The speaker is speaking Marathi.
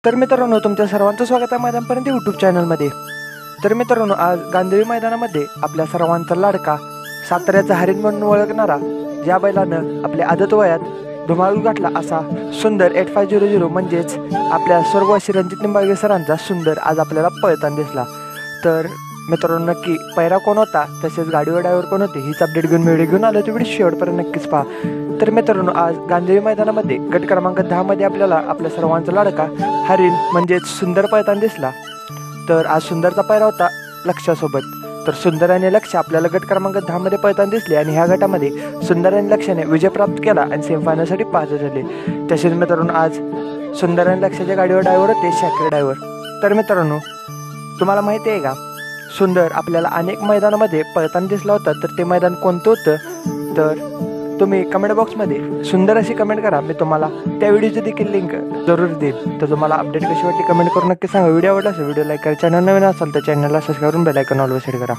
तर मित्रांनो, तुमच्या सर्वांचं स्वागत आहे मैदानपर्यंत यूट्यूब चॅनलमध्ये। तर मित्रांनो, आज गांधीवी मैदानामध्ये आपल्या सर्वांचा लाडका साताऱ्याचा हरिण म्हणून ओळखणारा, ज्या बैलानं आपल्या आदत वयात धुमाकूळ घातला असा सुंदर 8500 म्हणजेच आपल्या स्वर्गवासी रणजित निंबाळकर सरांचा सुंदर आज आपल्याला पळताना दिसला। तर मित्रांनो, नक्की पैरा कोण होता तसेच गाडीवर ड्रायव्हर कोण होते हीच अपडेट घेऊन आलो। तो व्हिडिओ शेवटपर्यंत नक्कीच पहा। तर मित्रांनो, आज गांधीवी मैदानामध्ये गट क्रमांक 10 मध्ये आपल्याला आपल्या सर्वांचा लाडका हरिण म्हणजेच सुंदर पळताना दिसला। तर आज सुंदरचा पैरा होता लक्ष्यासोबत। तर सुंदर आणि लक्ष आपल्याला गट क्रमांक 10 मध्ये पळताना दिसले आणि ह्या गटामध्ये सुंदर आणि लक्षाने विजय प्राप्त केला आणि सेमीफायनलसाठी पात्र झाले। तसेच मित्रांनो, आज सुंदर आणि लक्षाच्या गाडीवर ड्रायव्हर होते शाकीर ड्रायव्हर। तर मित्रांनो, तुम्हाला माहिती आहे का, सुंदर आपल्याला अनेक मैदानामध्ये पळताना दिसला होता। तर ते मैदान कोणतं होतं तर तुम्ही कमेंट बॉक्समध्ये सुंदर अशी कमेंट करा, मी तुम्हाला त्या व्हिडिओची देखील लिंक जरूर देईल। तर तुम्हाला अपडेट कशी वाटली कमेंट करून नक्की सांगा। व्हिडिओ आवडला असेल व्हिडिओ लाईक करा, चॅनल नवीन असाल तर चॅनलला सबस्क्राईब करून बेल आयकॉन ऑल सेट करा।